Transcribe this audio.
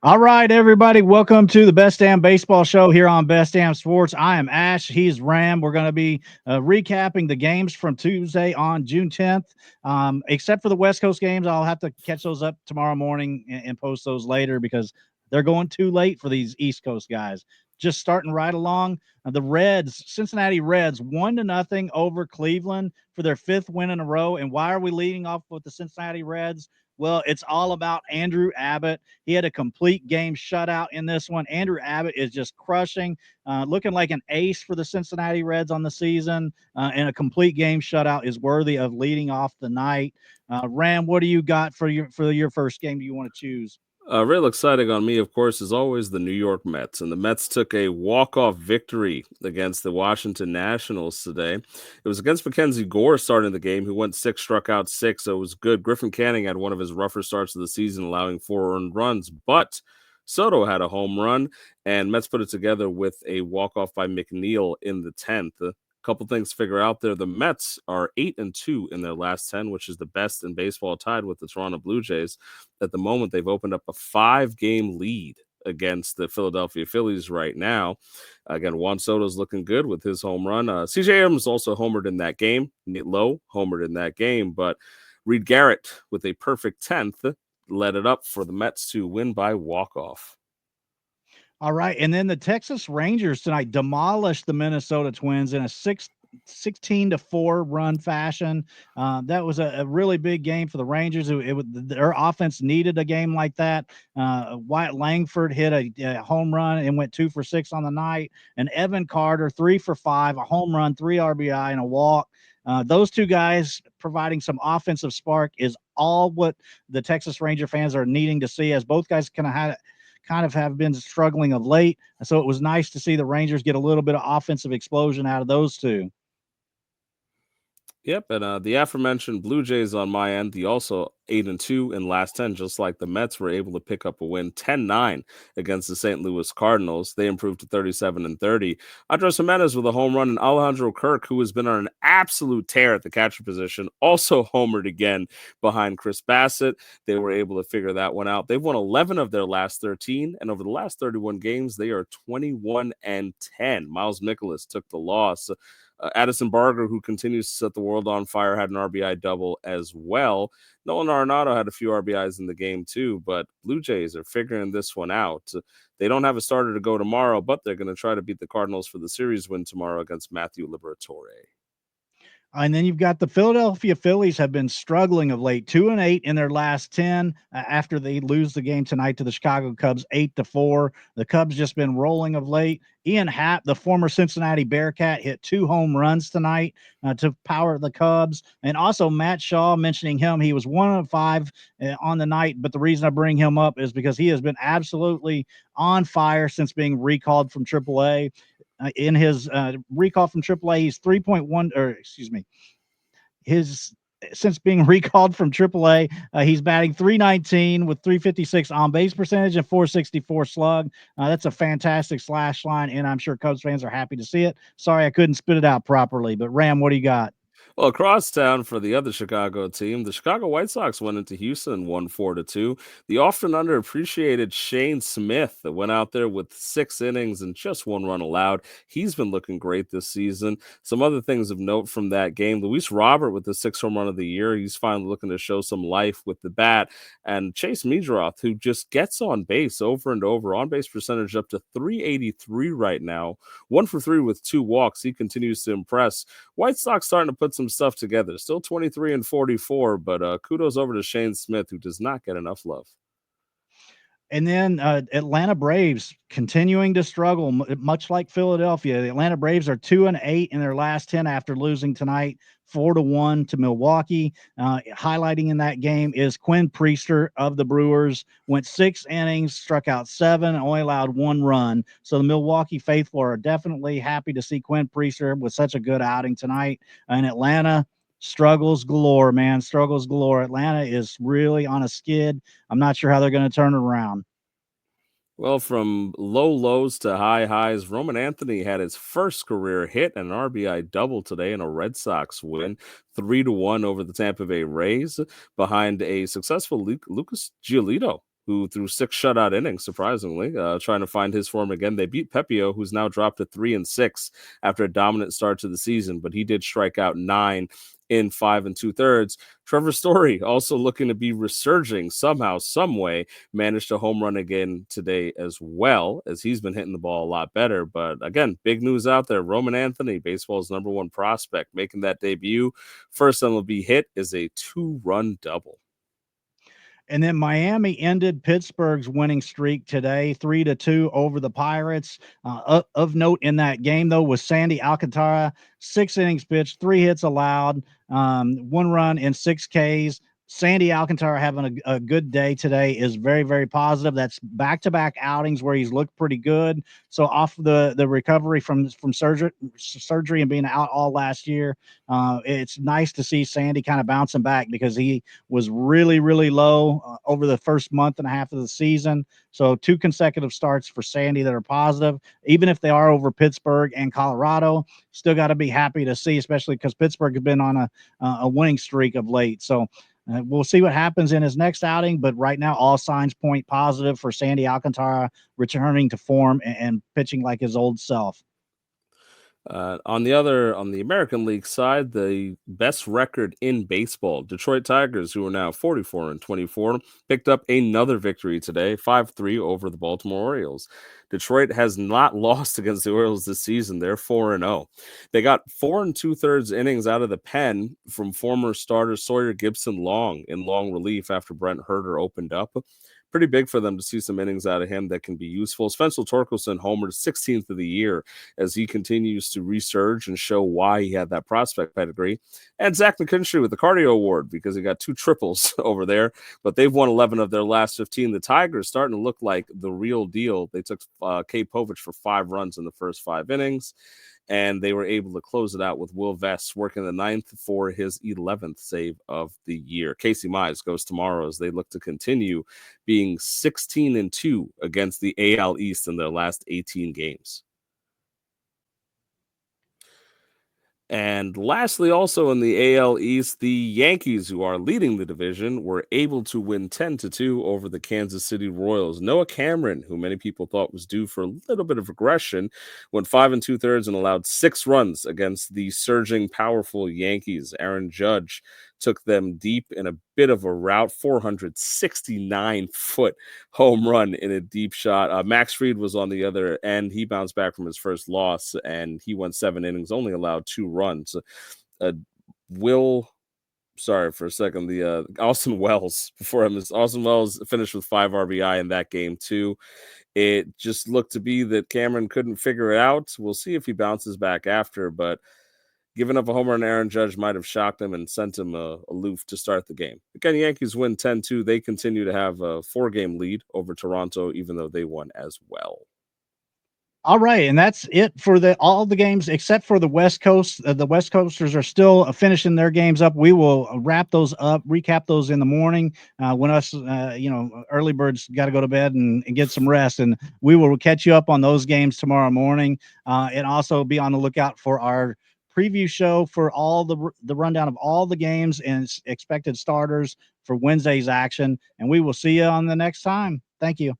All right, everybody, welcome to the Best Damn Baseball Show here on Best Damn Sports. I am Ash. He's Ram. We're going to be recapping the games from Tuesday on June 10th. Except for the West Coast games, I'll have to catch those up tomorrow morning and post those later because they're going too late for these East Coast guys. Just starting right along, the Reds, Cincinnati Reds, 1-0 over Cleveland for their fifth win in a row. And why are we leading off with the Cincinnati Reds? Well, it's all about Andrew Abbott. He had a complete game shutout in this one. Andrew Abbott is just crushing, looking like an ace for the Cincinnati Reds on the season, and a complete game shutout is worthy of leading off the night. Ram, what do you got for your first game? Do you want to choose? Real exciting on me, of course, is always the New York Mets. And the Mets took a walk-off victory against the Washington Nationals today. It was against Mackenzie Gore starting the game, who went six, struck out six, so it was good. Griffin Canning had one of his rougher starts of the season, allowing 4 earned runs. But Soto had a home run, and Mets put it together with a walk-off by McNeil in the 10th. Couple things to figure out there. The Mets are 8-2 in their last 10, which is the best in baseball, tied with the Toronto Blue Jays. At the moment, they've opened up a 5-game lead against the Philadelphia Phillies right now. Again, Juan Soto's looking good with his home run. CJ Abrams also homered in that game. Nate Lowe homered in that game, but Reed Garrett with a perfect 10th led it up for the Mets to win by walk-off. All right, and then the Texas Rangers tonight demolished the Minnesota Twins in a 16-4 run fashion. That was a really big game for the Rangers. Their offense needed a game like that. Wyatt Langford hit a home run and went 2 for 6 on the night. And Evan Carter, 3 for 5, a home run, 3 RBI, and a walk. Those two guys providing some offensive spark is all what the Texas Ranger fans are needing to see, as both guys kind of have been struggling of late. So it was nice to see the Rangers get a little bit of offensive explosion out of those two. Yep, and the aforementioned Blue Jays on my end, the also 8-2 in last 10, just like the Mets were able to pick up a win 10-9 against the St. Louis Cardinals. They improved to 37-30. Andres Jimenez with a home run, and Alejandro Kirk, who has been on an absolute tear at the catcher position, also homered again behind Chris Bassett. They were able to figure that one out. They've won 11 of their last 13, and over the last 31 games, they are 21-10. Miles Mikolas took the loss. Addison Barger, who continues to set the world on fire, had an RBI double as well. Nolan Arenado had a few RBIs in the game too, but Blue Jays are figuring this one out. They don't have a starter to go tomorrow, but they're going to try to beat the Cardinals for the series win tomorrow against Matthew Liberatore. And then you've got the Philadelphia Phillies have been struggling of late, 2-8 in their last 10 after they lose the game tonight to the Chicago Cubs 8-4. The Cubs just been rolling of late. Ian Happ, the former Cincinnati Bearcat, hit 2 home runs tonight to power the Cubs. And also Matt Shaw, mentioning him, he was 1 of 5 on the night. But the reason I bring him up is because he has been absolutely on fire since being recalled from AAA. In his recall from AAA, he's 3.1, or excuse me, his since being recalled from AAA, he's batting 319 with 356 on base percentage and 464 slug. That's a fantastic slash line, and I'm sure Cubs fans are happy to see it. Sorry, I couldn't spit it out properly, but Ram, what do you got? Well, across town for the other Chicago team, the Chicago White Sox went into Houston and won 4-2. The often underappreciated Shane Smith that went out there with 6 innings and just 1 run allowed. He's been looking great this season. Some other things of note from that game: Luis Robert with the 6th home run of the year. He's finally looking to show some life with the bat. And Chase Meadroth, who just gets on base over and over, on base percentage up to 383 right now. 1 for 3 with 2 walks. He continues to impress. White Sox starting to put some stuff together. Still 23-44, but kudos over to Shane Smith, who does not get enough love. And then Atlanta Braves continuing to struggle, much like Philadelphia. The Atlanta Braves are 2-8 in their last 10 after losing tonight 4-1 to Milwaukee. Highlighting in that game is Quinn Priester of the Brewers. Went 6 innings, struck out 7, and only allowed 1 run. So the Milwaukee faithful are definitely happy to see Quinn Priester with such a good outing tonight. In Atlanta, struggles galore, man. Struggles galore. Atlanta is really on a skid. I'm not sure how they're going to turn it around. Well, from low lows to high highs, Roman Anthony had his first career hit and an RBI double today in a Red Sox win, 3-1 over the Tampa Bay Rays, behind a successful Lucas Giolito who threw 6 shutout innings, surprisingly, trying to find his form again. They beat Pepio, who's now dropped to 3-6 after a dominant start to the season, but he did strike out 9 in 5 2/3. Trevor Story also looking to be resurging somehow, some way, managed a home run again today as well, as he's been hitting the ball a lot better. But again, big news out there. Roman Anthony, baseball's #1 prospect, making that debut. First MLB hit is a 2-run double. And then Miami ended Pittsburgh's winning streak today, 3-2 over the Pirates. Of note in that game, though, was Sandy Alcantara, 6 innings pitched, 3 hits allowed, 1 run in 6 Ks. Sandy Alcantara having a good day today is very, very positive. That's back-to-back outings where he's looked pretty good. So off the recovery from surgery and being out all last year, it's nice to see Sandy kind of bouncing back because he was really, really low over the first month and a half of the season. So 2 consecutive starts for Sandy that are positive, even if they are over Pittsburgh and Colorado. Still got to be happy to see, especially because Pittsburgh has been on a winning streak of late. So we'll see what happens in his next outing, but right now all signs point positive for Sandy Alcantara returning to form and pitching like his old self. On the American League side, the best record in baseball, Detroit Tigers, who are now 44-24, picked up another victory today, 5-3 over the Baltimore Orioles. Detroit has not lost against the Orioles this season. They're 4-0. They got 4 2/3 innings out of the pen from former starter Sawyer Gibson-Long in long relief after Brent Herter opened up. Pretty big for them to see some innings out of him that can be useful. Spencer Torkelson homered 16th of the year as he continues to resurge and show why he had that prospect pedigree. And Zach McKinstry with the Cardio Award because he got 2 triples over there, but they've won 11 of their last 15. The Tigers starting to look like the real deal. They took Kay Povich for 5 runs in the first 5 innings, and they were able to close it out with Will Vest working the 9th for his 11th save of the year. Casey Mize goes tomorrow as they look to continue being 16-2 against the AL East in their last 18 games. And lastly, also in the AL East, the Yankees, who are leading the division, were able to win 10-2 over the Kansas City Royals. Noah Cameron, who many people thought was due for a little bit of regression, went 5 2/3 and allowed 6 runs against the surging, powerful Yankees. Aaron Judge took them deep in a bit of a rout, 469-foot home run in a deep shot. Max Fried was on the other end. He bounced back from his first loss, and he went 7 innings, only allowed 2 runs. Sorry for a second, the Austin Wells before him. Austin Wells finished with 5 RBI in that game too. It just looked to be that Cameron couldn't figure it out. We'll see if he bounces back after, but giving up a homer on Aaron Judge might have shocked him and sent him aloof to start the game. Again, Yankees win 10-2. They continue to have a 4-game lead over Toronto, even though they won as well. All right, and that's it for all the games except for the West Coast. The West Coasters are still finishing their games up. We will wrap those up, recap those in the morning when us, early birds got to go to bed and get some rest. And we will catch you up on those games tomorrow morning, and also be on the lookout for our preview show for all the rundown of all the games and expected starters for Wednesday's action. And we will see you on the next time. Thank you.